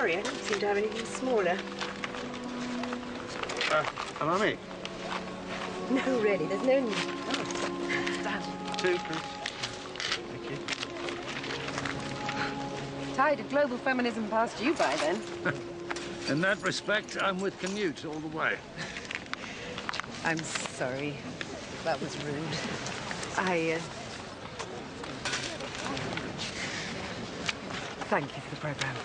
sorry, I don't seem to have anything smaller. Am I me? No, really, there's no need. Two, please. Thank you. Tide of global feminism passed you by, then. In that respect, I'm with Canute all the way. I'm sorry. That was rude. Thank you for the program.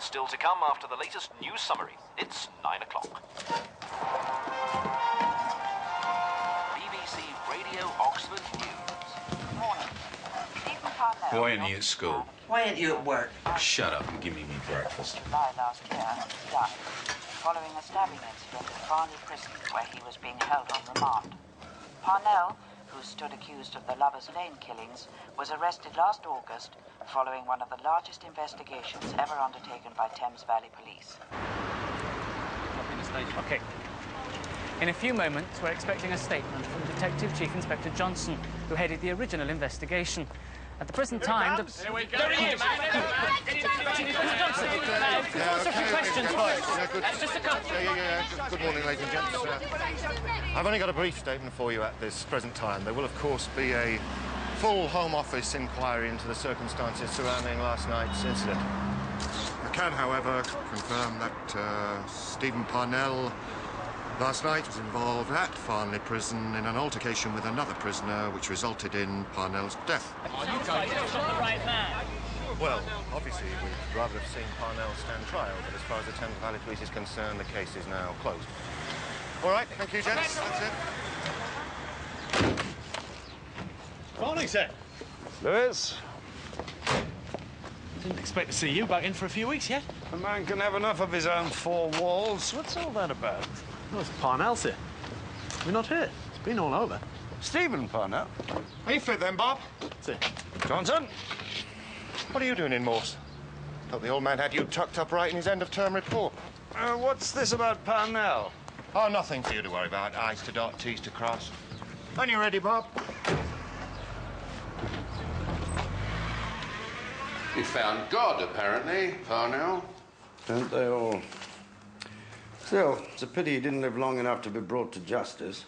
Still to come after the latest news summary. It's 9 o'clock. BBC Radio Oxford News. Good morning. Stephen Parnell. Why aren't you at school? Why aren't you at work? Shut up and give me my breakfast. July last year, died following a stabbing incident at Farnley Prison where he was being held on remand. Parnell, who stood accused of the Lovers Lane killings, was arrested last August following one of the largest investigations ever undertaken by Thames Valley Police. Okay. In a few moments, we're expecting a statement from Detective Chief Inspector Johnson, who headed the original investigation. At the present time, Here we go. There he is. Inspector Johnson, what's a few questions for us? Just a couple. Good morning, ladies and gents. I've only got a brief statement for you at this present time. There will, of course, be a full Home Office inquiry into the circumstances surrounding last night's incident. I can, however, confirm that Stephen Parnell Last night was involved at Farnley Prison in an altercation with another prisoner which resulted in Parnell's death. Well, obviously, we'd rather have seen Parnell stand trial, but as far as the Thames Valley Police is concerned, the case is now closed. All right, thank you, gents. That's it. Morning, sir. Lewis, Didn't expect to see you back in for a few weeks yet. a man can have enough of his own four walls. What's all that about? Oh, it's Parnell, sir. We're not here. It's been all over. Stephen Parnell. Are you fit then, Bob? Sir. Johnson? What are you doing in Morse? Thought the old man had you tucked up right in his end-of-term report. What's this about Parnell? Oh, nothing for you to worry about. I's to dot, T's to cross. When you ready, Bob? He found God, apparently, Parnell. Don't they all? Still, it's a pity he didn't live long enough to be brought to justice.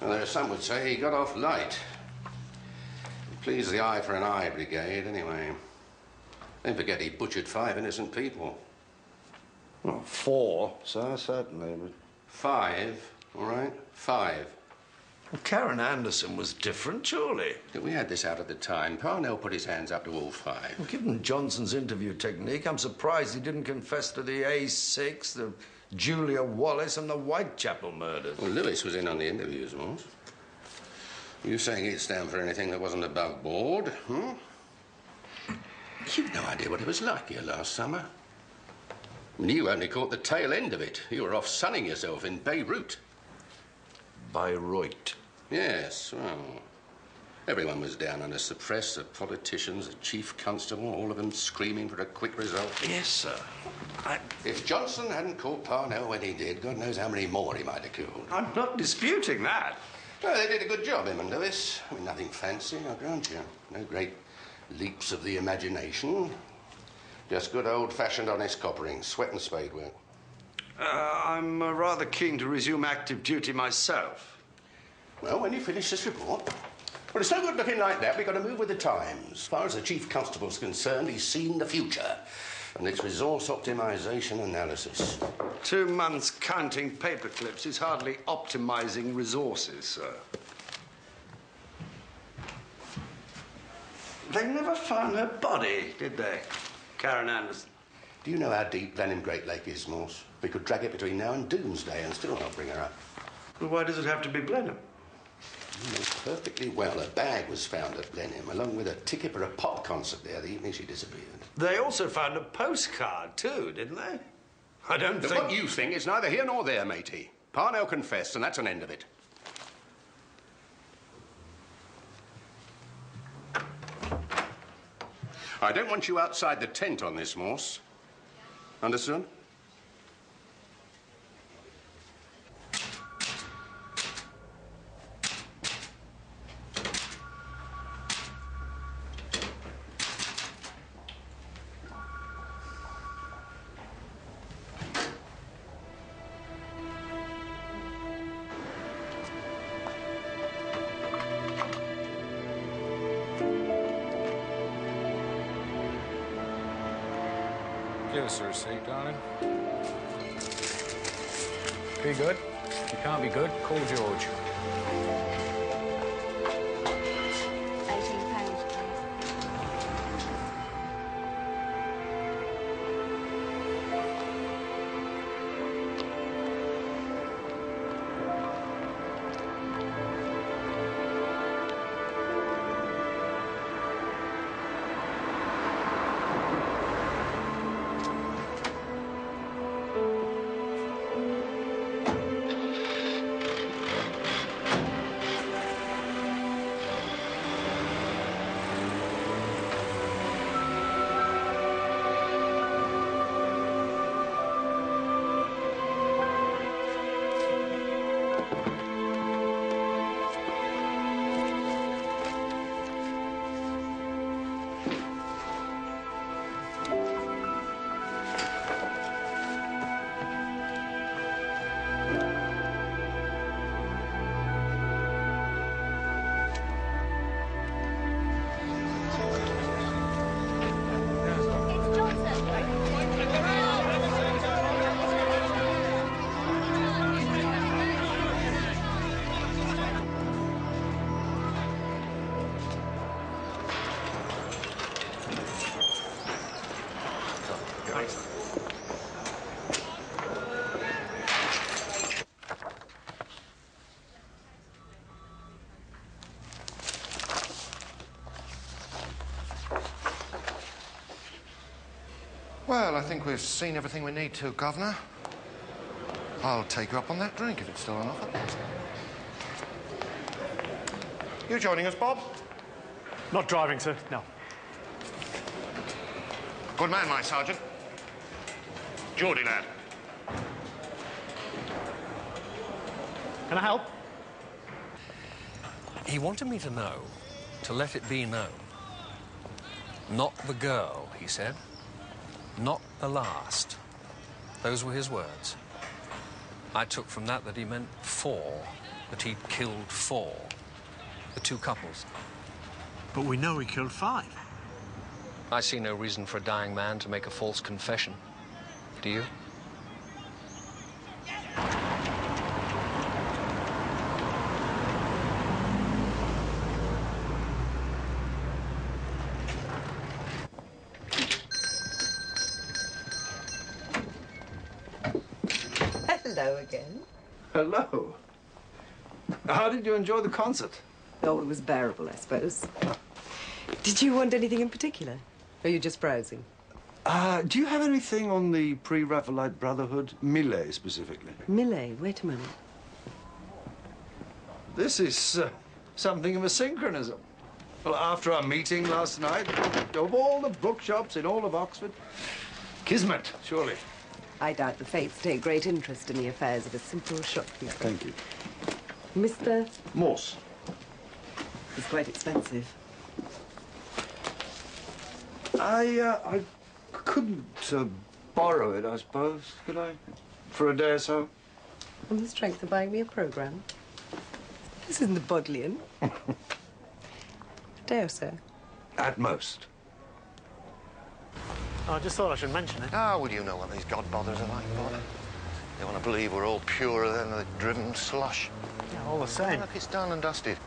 Well, some would say he got off light. It pleased the eye for an eye brigade, anyway. Don't forget he butchered 5 innocent people. Well, 4, sir, certainly, but... 5, all right? 5. Well, Karen Anderson was different, surely. We had this out at the time. Parnell put his hands up to all 5. Well, given Johnson's interview technique, I'm surprised he didn't confess to the A6, the Julia Wallace, and the Whitechapel murders. Well, Lewis was in on the interviews, Morse. You saying he'd stand for anything that wasn't above board, hmm? You've no idea what it was like here last summer. I mean, you only caught the tail end of it. You were off sunning yourself in Beirut. Bayreuth. Yes, well, everyone was down on us. The press, the politicians, the chief constable, all of them screaming for a quick result. Yes, sir. If Johnson hadn't caught Parnell when he did, God knows how many more he might have killed. I'm not disputing that. Well, they did a good job, him and Lewis. I mean, nothing fancy, I grant you. No great leaps of the imagination. Just good old-fashioned honest coppering, sweat and spade work. I'm rather keen to resume active duty myself. Well, when you finish this report... Well, it's no good looking like that. We've got to move with the times. As far as the chief constable's concerned, he's seen the future. And it's resource optimization analysis. 2 months counting paper clips is hardly optimizing resources, sir. They never found her body, did they? Karen Anderson. Do you know how deep Blenheim Great Lake is, Morse? We could drag it between now and doomsday and still not bring her up. Well, why does it have to be Blenheim? You know perfectly well a bag was found at Blenheim, along with a ticket for a pop concert there the evening she disappeared. They also found a postcard, too, didn't they? I don't think... What you think is neither here nor there, matey. Parnell confessed, and that's an end of it. I don't want you outside the tent on this, Morse. Understood? Give us a receipt, darling. Be good. If you can't be good, call George. £18, please. Well, I think we've seen everything we need to, Governor. I'll take you up on that drink if it's still on offer. You joining us, Bob? Not driving, sir, no. Good man, my sergeant. Geordie lad. Can I help? He wanted me to know, to let it be known. Not the girl, he said. Not the last. Those were his words. I took from that he meant 4, that he'd killed 4. The 2 couples. But we know he killed 5. I see no reason for a dying man to make a false confession. Do you? Hello again. Hello. How did you enjoy the concert? Oh, it was bearable, I suppose. Did you want anything in particular? Or are you just browsing? Do you have anything on the pre-Raphaelite Brotherhood? Millet, specifically. Millet, wait a moment. This is something of a synchronism. Well, after our meeting last night, of all the bookshops in all of Oxford, Kismet, surely. I doubt the fates take great interest in the affairs of a simple shopkeeper. Thank you. Mr. Morse. It's quite expensive. I couldn't borrow it, I suppose, could I? For a day or so? On the strength of buying me a programme. This isn't the Bodleian. A day or so. At most. Oh, I just thought I should mention it. Ah, well, you know what these godbothers are like, Bob. They want to believe we're all purer than the driven slush. Yeah, all the same. Look, it's done and dusted.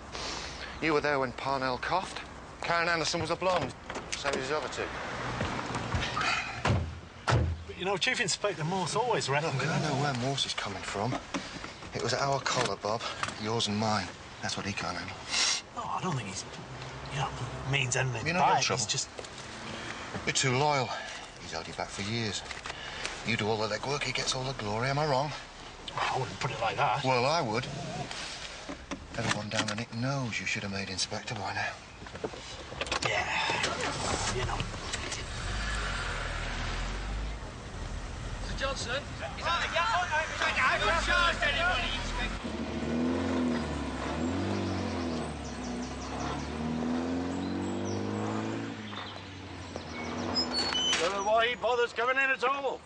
You were there when Parnell coughed. Karen Anderson was a blonde. Same as his other 2. But, you know, Chief Inspector Morse always reckoned... Look, I know where Morse is coming from. It was our collar, Bob. Yours and mine. That's what he can't handle. Oh, I don't think he's, you know, means anything You know by your it. trouble. He's just... You're too loyal. He's held you back for years. You do all the legwork, he gets all the glory. Am I wrong? I wouldn't put it like that. Well, I would. Everyone down the Nick knows you should have made Inspector by now. Yeah, you know. Mr. Johnson? I haven't charged anybody, Inspector. Don't know why he bothers coming in at all.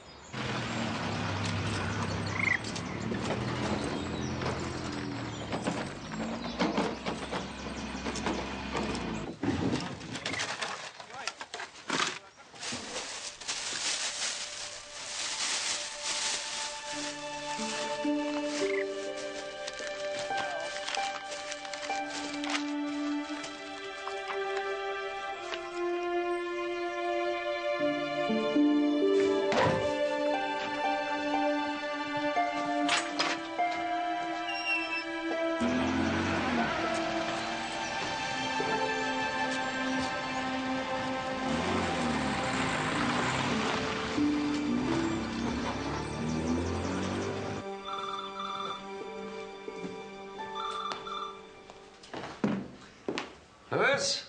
Lewis?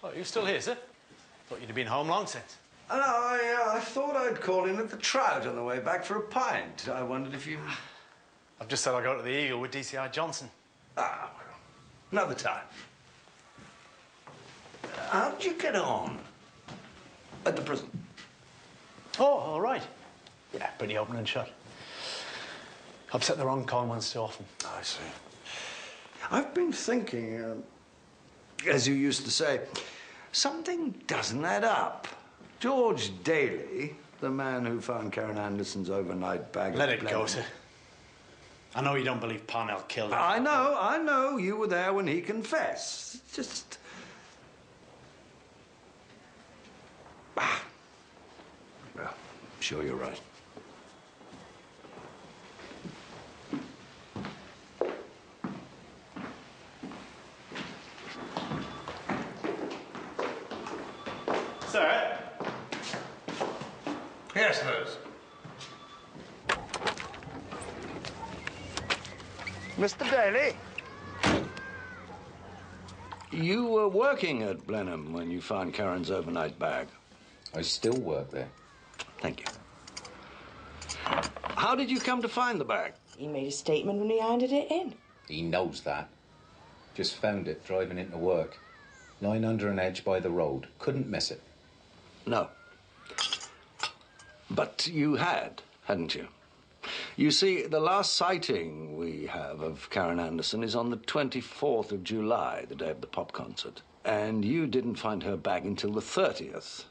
Oh, you still here, sir? Thought you'd have been home long since. No, I thought I'd call in at the Trout on the way back for a pint. I wondered if you... I've just said I'll go to the Eagle with DCI Johnson. Ah, well, another time. How did you get on at the prison? Oh, all right. Yeah, pretty open and shut. Upset the wrong coin once too often. I see. I've been thinking, as you used to say, something doesn't add up. George Daly, the man who found Karen Anderson's overnight bag... Let it go, sir. I know you don't believe Parnell killed him. I know. You were there when he confessed. It's just... Ah. Well, I'm sure you're right. Sir? Yes, Liz. Mr. Daly? You were working at Blenheim when you found Karen's overnight bag. I still work there. Thank you. How did you come to find the bag? He made a statement when he handed it in. He knows that. Just found it driving into work. Lying under an edge by the road. Couldn't miss it. No. But you had, hadn't you? You see, the last sighting we have of Karen Anderson is on the 24th of July, the day of the pop concert. And you didn't find her bag until the 30th,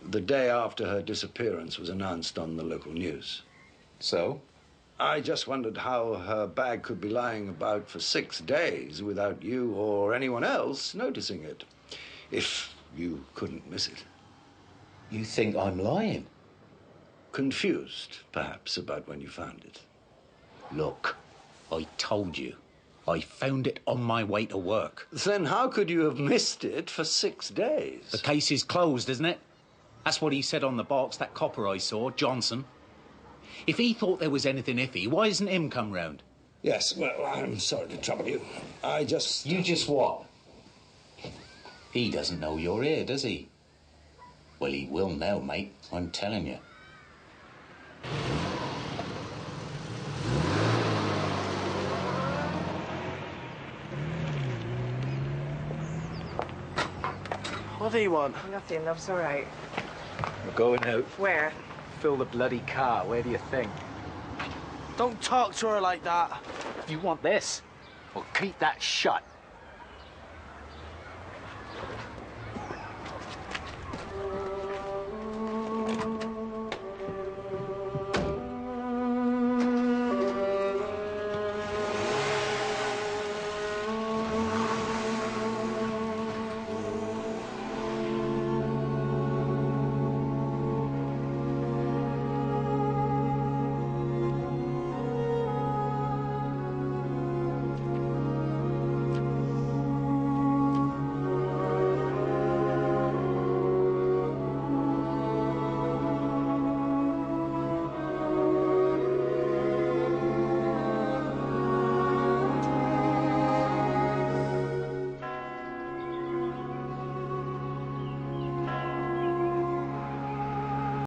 the day after her disappearance was announced on the local news. So? I just wondered how her bag could be lying about for 6 days without you or anyone else noticing it, if you couldn't miss it. You think I'm lying? Confused, perhaps, about when you found it. Look, I told you. I found it on my way to work. Then how could you have missed it for 6 days? The case is closed, isn't it? That's what he said on the box, that copper I saw, Johnson. If he thought there was anything iffy, why hasn't him come round? Yes, well, I'm sorry to trouble you. I just... You just what? He doesn't know you're here, does he? Well, he will now, mate. I'm telling you. What do you want? Nothing, love's all right. We're going out. Where? Fill the bloody car. Where do you think? Don't talk to her like that. You want this? Well, keep that shut.